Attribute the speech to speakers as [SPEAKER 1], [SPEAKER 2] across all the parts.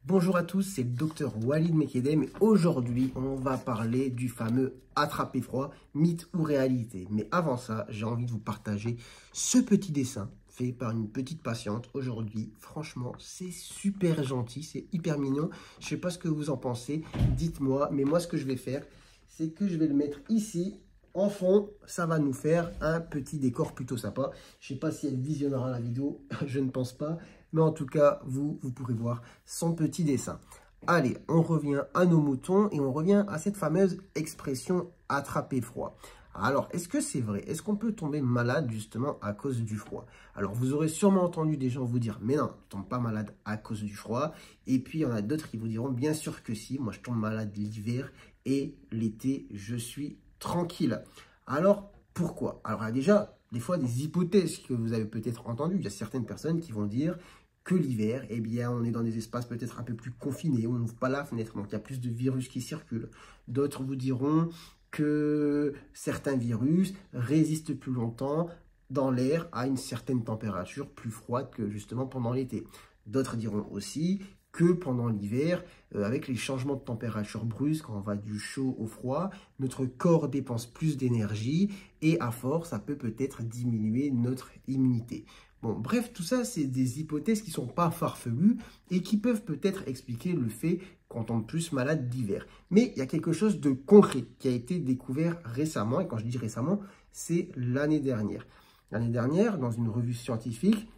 [SPEAKER 1] Bonjour à tous, c'est le docteur Walid Mekedem et aujourd'hui on va parler du fameux attraper froid, mythe ou réalité. Mais avant ça, j'ai envie de vous partager ce petit dessin fait par une petite patiente aujourd'hui. Franchement, c'est super gentil, c'est hyper mignon. Je ne sais pas ce que vous en pensez, dites-moi. Mais moi, ce que je vais faire, c'est que je vais le mettre ici. En fond, ça va nous faire un petit décor plutôt sympa. Je ne sais pas si elle visionnera la vidéo, je ne pense pas. Mais en tout cas, vous pourrez voir son petit dessin. Allez, on revient à nos moutons et on revient à cette fameuse expression « attraper froid ». Alors, est-ce que c'est vrai? Est-ce qu'on peut tomber malade justement à cause du froid? Alors, vous aurez sûrement entendu des gens vous dire « mais non, tu ne tombes pas malade à cause du froid ». Et puis, il y en a d'autres qui vous diront « bien sûr que si, moi je tombe malade l'hiver et l'été, je suis tranquille ». Alors, pourquoi? Alors, il y a déjà des fois des hypothèses que vous avez peut-être entendues. Il y a certaines personnes qui vont dire que l'hiver, eh bien, on est dans des espaces peut-être un peu plus confinés, on n'ouvre pas la fenêtre, donc il y a plus de virus qui circulent. D'autres vous diront que certains virus résistent plus longtemps dans l'air à une certaine température plus froide que justement pendant l'été. D'autres diront aussi que pendant l'hiver, avec les changements de température brusques, quand on va du chaud au froid, notre corps dépense plus d'énergie et à force, ça peut peut-être diminuer notre immunité. Bon, bref, tout ça, c'est des hypothèses qui ne sont pas farfelues et qui peuvent peut-être expliquer le fait qu'on tombe plus malade d'hiver. Mais il y a quelque chose de concret qui a été découvert récemment, et quand je dis récemment, c'est l'année dernière. L'année dernière, dans une revue scientifique,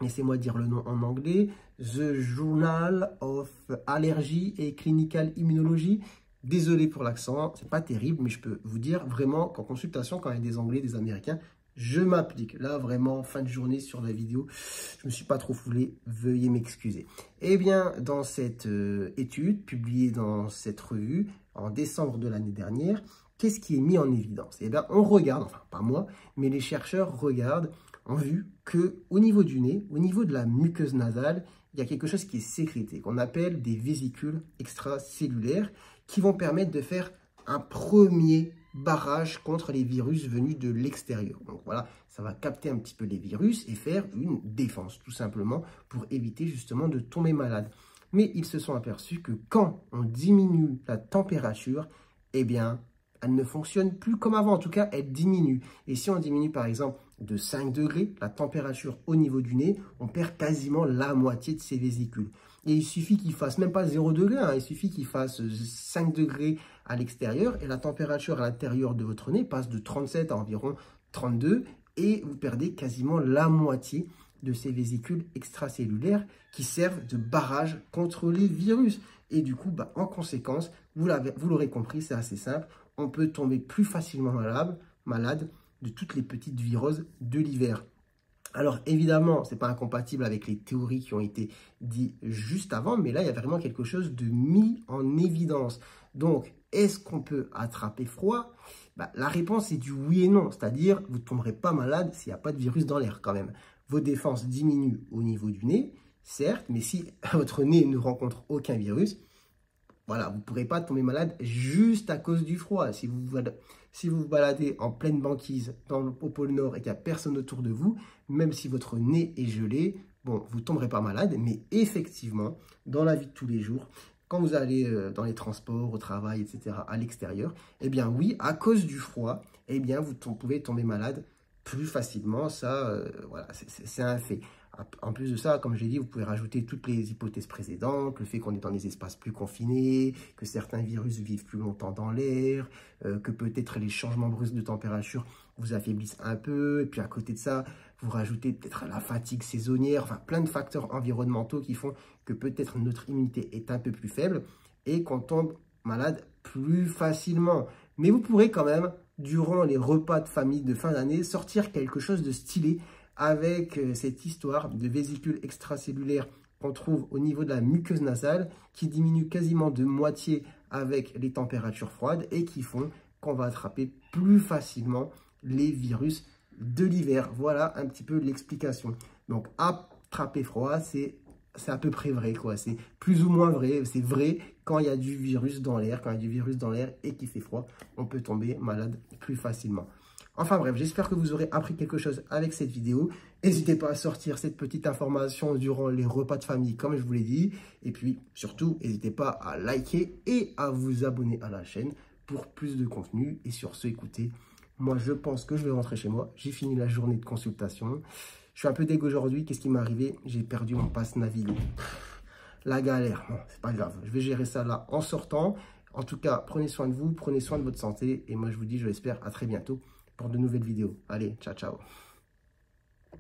[SPEAKER 1] laissez-moi dire le nom en anglais, The Journal of Allergy and Clinical Immunology. Désolé pour l'accent, c'est pas terrible, mais je peux vous dire vraiment qu'en consultation, quand il y a des Anglais, des Américains, je m'applique. Là, vraiment, fin de journée sur la vidéo, je ne me suis pas trop foulé, veuillez m'excuser. Eh bien, dans cette étude, publiée dans cette revue, en décembre de l'année dernière, qu'est-ce qui est mis en évidence? Eh bien, on regarde, enfin, pas moi, mais les chercheurs regardent en vue qu'au niveau du nez, au niveau de la muqueuse nasale, il y a quelque chose qui est sécrété, qu'on appelle des vésicules extracellulaires, qui vont permettre de faire un premier barrage contre les virus venus de l'extérieur. Donc voilà, ça va capter un petit peu les virus et faire une défense, tout simplement, pour éviter justement de tomber malade. Mais ils se sont aperçus que quand on diminue la température, eh bien, elle ne fonctionne plus comme avant. En tout cas, elle diminue. Et si on diminue, par exemple, de 5 degrés, la température au niveau du nez, on perd quasiment la moitié de ces vésicules. Et il suffit qu'il fasse même pas 0 degré, hein, il suffit qu'il fasse 5 degrés à l'extérieur et la température à l'intérieur de votre nez passe de 37 à environ 32 et vous perdez quasiment la moitié de ces vésicules extracellulaires qui servent de barrage contre les virus. Et du coup, en conséquence, vous l'aurez compris, c'est assez simple, on peut tomber plus facilement malade de toutes les petites viroses de l'hiver. Alors évidemment, ce n'est pas incompatible avec les théories qui ont été dites juste avant, mais là, il y a vraiment quelque chose de mis en évidence. Donc, est-ce qu'on peut attraper froid? La réponse est du oui et non, c'est-à-dire vous ne tomberez pas malade s'il n'y a pas de virus dans l'air quand même. Vos défenses diminuent au niveau du nez, certes, mais si votre nez ne rencontre aucun virus, voilà, vous ne pourrez pas tomber malade juste à cause du froid. Si vous vous baladez en pleine banquise au pôle Nord et qu'il n'y a personne autour de vous, même si votre nez est gelé, bon, vous ne tomberez pas malade. Mais effectivement, dans la vie de tous les jours, quand vous allez dans les transports, au travail, etc., à l'extérieur, eh bien oui, à cause du froid, eh bien vous pouvez tomber malade plus facilement. Ça, voilà, c'est un fait. En plus de ça, comme je l'ai dit, vous pouvez rajouter toutes les hypothèses précédentes, le fait qu'on est dans des espaces plus confinés, que certains virus vivent plus longtemps dans l'air, que peut-être les changements brusques de température vous affaiblissent un peu, et puis à côté de ça, vous rajoutez peut-être la fatigue saisonnière, enfin plein de facteurs environnementaux qui font que peut-être notre immunité est un peu plus faible et qu'on tombe malade plus facilement. Mais vous pourrez quand même, durant les repas de famille de fin d'année, sortir quelque chose de stylé avec cette histoire de vésicules extracellulaires qu'on trouve au niveau de la muqueuse nasale qui diminue quasiment de moitié avec les températures froides et qui font qu'on va attraper plus facilement les virus de l'hiver. Voilà un petit peu l'explication. Donc, attraper froid, c'est à peu près vrai, quoi. C'est plus ou moins vrai. C'est vrai quand il y a du virus dans l'air. Quand il y a du virus dans l'air et qu'il fait froid, on peut tomber malade plus facilement. Enfin bref, j'espère que vous aurez appris quelque chose avec cette vidéo. N'hésitez pas à sortir cette petite information durant les repas de famille, comme je vous l'ai dit. Et puis, surtout, n'hésitez pas à liker et à vous abonner à la chaîne pour plus de contenu. Et sur ce, écoutez, moi, je pense que je vais rentrer chez moi. J'ai fini la journée de consultation. Je suis un peu dégoûté aujourd'hui. Qu'est-ce qui m'est arrivé? J'ai perdu mon passe Navigo. La galère. Bon, c'est pas grave. Je vais gérer ça là en sortant. En tout cas, prenez soin de vous, prenez soin de votre santé. Et moi, je vous dis, je l'espère, à très bientôt pour de nouvelles vidéos. Allez, ciao, ciao.